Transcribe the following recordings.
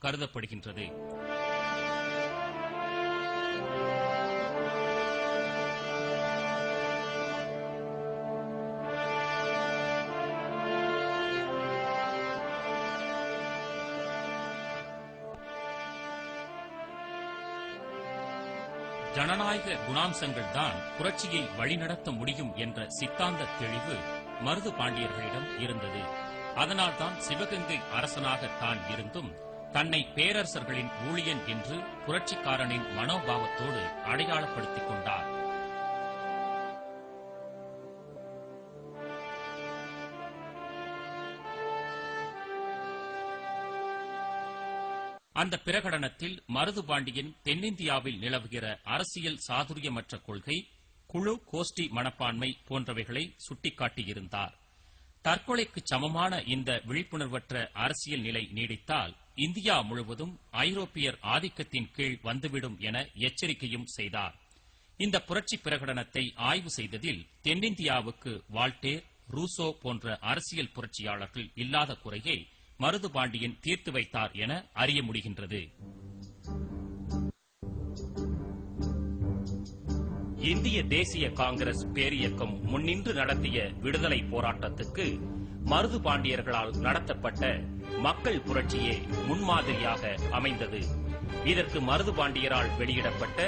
கருதப்படுகின்றது. ஜனநாயக குணாம்சங்கள் தான் புரட்சியை வழிநடத்த முடியும் என்ற சித்தாந்த தெளிவு மருது பாண்டியர்களிடம் இருந்தது. அதனால்தான் சிவகங்கை அரசனாக தான் இருந்தும் தன்னை பேரரசர்களின் ஊழியன் என்று புரட்சிக்காரனின் மனோபாவத்தோடு அடையாளப்படுத்திக் கொண்டார். அந்த பிரகடனத்தில் மருது பாண்டியன் தென்னிந்தியாவில் நிலவுகிற அரசியல் சாதுரியமற்ற கொள்கை, குழு கோஷ்டி மனப்பான்மை போன்றவைகளை சுட்டிக்காட்டியிருந்தார். தற்கொலைக்கு சமமான இந்த விழிப்புணர்வற்ற அரசியல் நிலை நீடித்தால் இந்தியா முழுவதும் ஐரோப்பியர் ஆதிக்கத்தின் கீழ் வந்துவிடும் என எச்சரிக்கையும் செய்தார். இந்த புரட்சி பிரகடனத்தை ஆய்வு செய்ததில் தென்னிந்தியாவுக்கு வால்டேர், ரூசோ போன்ற அரசியல் புரட்சியாளர்கள் இல்லாத குறையை மருது பாண்டியன் தீர்த்து வைத்தார் என அறிய முடிகின்றது. இந்திய தேசிய காங்கிரஸ் பேரியக்கம் முன்னின்று நடத்திய விடுதலை போராட்டத்துக்கு மருது பாண்டியர்களால் நடத்தப்பட்ட மக்கள் புரட்சியே முன்மாதிரியாக அமைந்தது. இதற்கு மருது பாண்டியரால் வெளியிடப்பட்ட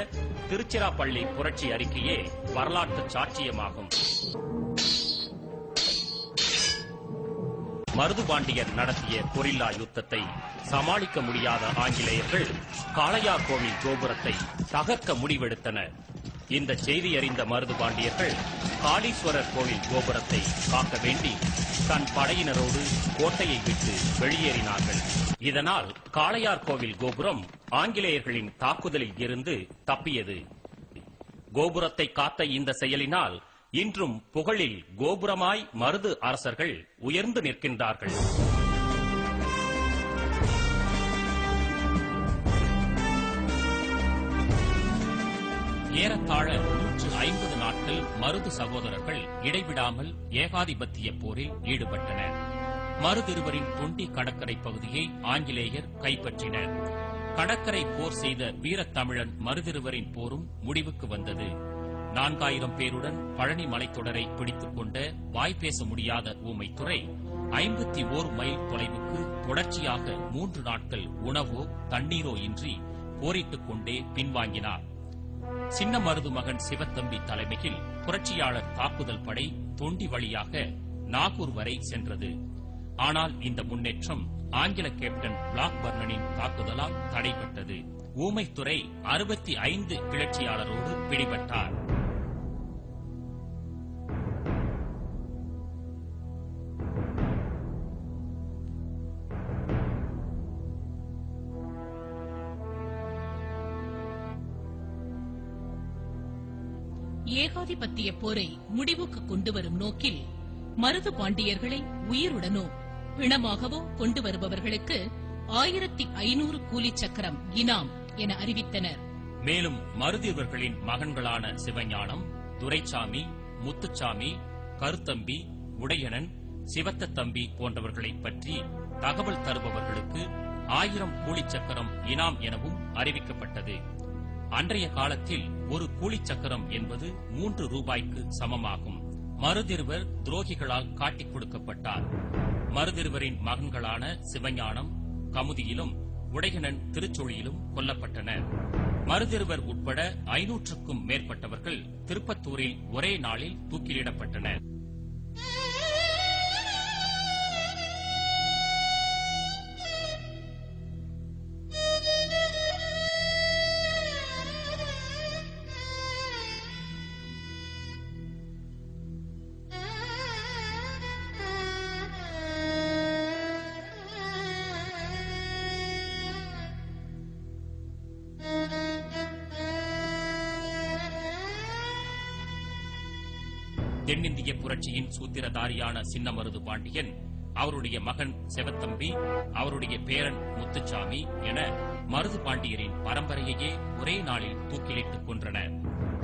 திருச்சிராப்பள்ளி புரட்சி அறிக்கையே வரலாற்று சாட்சியமாகும். மருது பாண்டியர் நடத்திய கொரில்லா யுத்தத்தை சமாளிக்க முடியாத ஆங்கிலேயர்கள் காளையார் கோவில் கோபுரத்தை தகர்க்க முடிவெடுத்தனர். இந்த செய்தி அறிந்த மருது பாண்டியர்கள் காளீஸ்வரர் கோவில் கோபுரத்தை காக்க வேண்டி தன் படையினரோடு கோட்டையை விட்டு வெளியேறினார்கள். இதனால் காளையார் கோவில் கோபுரம் ஆங்கிலேயர்களின் தாக்குதலில் இருந்து தப்பியது. கோபுரத்தை காத்த இந்த செயலினால் இன்றும் புகழில் கோபுரமாய் மருது அரசர்கள் உயர்ந்து நிற்கின்றார்கள். ஏறத்தாழ 150 நாட்கள் மருது சகோதரர்கள் இடைவிடாமல் ஏகாதிபத்திய போரில் ஈடுபட்டனர். மருதிருவரின் தொண்டி கடற்கரை பகுதியை ஆங்கிலேயர் கைப்பற்றினர். கடற்கரை போர் செய்த வீரத்தமிழன் மருதிருவரின் போரும் முடிவுக்கு வந்தது. 4000 பேருடன் பழனி மலைத்தொடரை பிடித்துக் கொண்ட வாய்ப்பேச முடியாத ஊமைத்துறை 51 மைல் தொலைவுக்கு தொடர்ச்சியாக 3 நாட்கள் உணவோ தண்ணீரோ இன்றி போரிட்டுக் கொண்டே பின்வாங்கினார். சின்ன மருது மகன் சிவத்தம்பி தலைமையில் புரட்சியாளர் தாக்குதல் படை தொண்டி வழியாக நாகூர் வரை சென்றது. ஆனால் இந்த முன்னேற்றம் ஆங்கில கேப்டன் பிளாக்பர்னின் தாக்குதலால் தடைபட்டது. ஊமைத்துறை 65 கிளர்ச்சியாளரோடு பிடிபட்டார். ஏகாதிபத்திய போரை முடிவுக்கு கொண்டுவரும் நோக்கில் மருது பாண்டியர்களை உயிருடனோ பிணமாகவோ கொண்டு வருபவர்களுக்கு 1500 கூலி சக்கரம் இனாம் என அறிவித்தனர். மேலும் மருதியவர்களின் மகன்களான சிவஞானம், துரைசாமி, முத்துச்சாமி, கருத்தம்பி, உடையனன், சிவத்த தம்பி போன்றவர்களைப் பற்றி தகவல் தருபவர்களுக்கு 1000 கூலி சக்கரம் இனாம் எனவும் அறிவிக்கப்பட்டது. அன்றைய காலத்தில் ஒரு கூலி சக்கரம் என்பது 3 ரூபாய்க்கு சமமாகும். மருதிருவர் துரோகிகளால் காட்டிக் கொடுக்கப்பட்டார். மருதிருவரின் மகன்களான சிவஞானம் கமுதியிலும் உடையனன் திருச்சொழியிலும் கொல்லப்பட்டனர். மருதிருவர் உட்பட 500க்கும் மேற்பட்டவர்கள் திருப்பத்தூரில் ஒரே நாளில் தூக்கிலிடப்பட்டனர். தென்னிந்திய புரட்சியின் சூத்திரதாரியான சின்னமருது பாண்டியன், அவருடைய மகன் சிவத்தம்பி, அவருடைய பேரன் முத்துச்சாமி என மருது பாண்டியரின் பரம்பரையையே ஒரே நாளில் தூக்கிலிட்டுக் கொன்றனர்.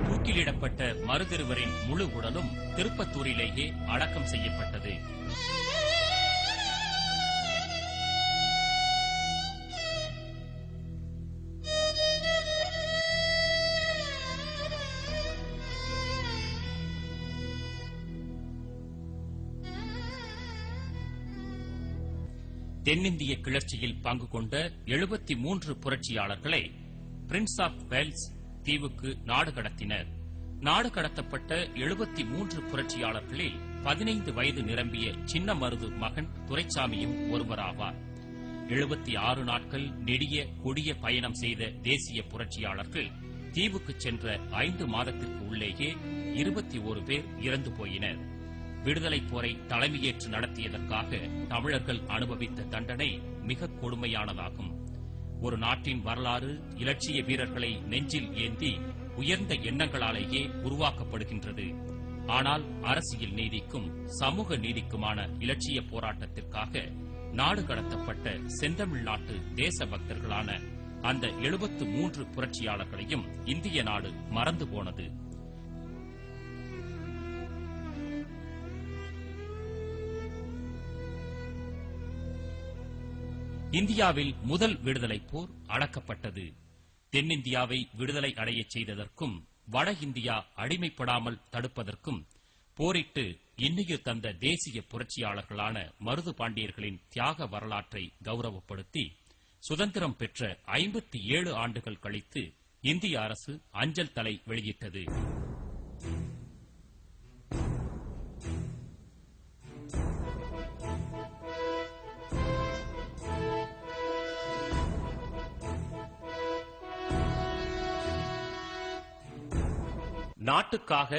தூக்கிலிடப்பட்ட மருதிருவரின் முழு உடலும் திருப்பத்தூரிலேயே அடக்கம் செய்யப்பட்டது. தென்னிந்திய கிளர்ச்சியில் பங்கு கொண்ட 73 புரட்சியாளர்களை பிரின்ஸ் ஆஃப் வேல்ஸ் தீவுக்கு நாடு கடத்தினர். நாடு கடத்தப்பட்ட 73 புரட்சியாளர்களில் 15 வயது நிரம்பிய சின்ன மருது மகன் துரைசாமியும் ஒருவராவார். 76 நாட்கள் நெடிய கொடிய பயணம் செய்த தேசிய புரட்சியாளர்கள் தீவுக்கு சென்ற 5 மாதத்திற்கு உள்ளேயே 21 பேர் இறந்து போயினர். விடுதலைப் போரை தலைமையேற்று நடத்தியதற்காக தமிழர்கள் அனுபவித்த தண்டனை மிக கொடுமையானதாகும். ஒரு நாட்டின் வரலாறு இலட்சிய வீரர்களை நெஞ்சில் ஏந்தி உயர்ந்த எண்ணங்களாலேயே உருவாக்கப்படுகின்றது. ஆனால் அரசியல் நீதிக்கும் சமூக நீதிக்குமான இலட்சிய போராட்டத்திற்காக நாடு கடத்தப்பட்ட செந்தமிழ்நாட்டு தேசபக்தர்களான அந்த 73 புரட்சியாளர்களையும் இந்திய நாடு மறந்து போனது. இந்தியாவில் முதல் விடுதலைப் போர் அடக்கப்பட்டது. தென்னிந்தியாவை விடுதலை அடையச் செய்ததற்கும் வட இந்தியா அடிமைப்படாமல் தடுப்பதற்கும் போரிட்டு இன்னுயிர் தந்த தேசிய புரட்சியாளர்களான மருது பாண்டியர்களின் தியாக வரலாற்றை கௌரவப்படுத்தி சுதந்திரம் பெற்ற 57 ஆண்டுகள் கழித்து இந்திய அரசு அஞ்சல் தலை வெளியிட்டது. நாட்டுக்காக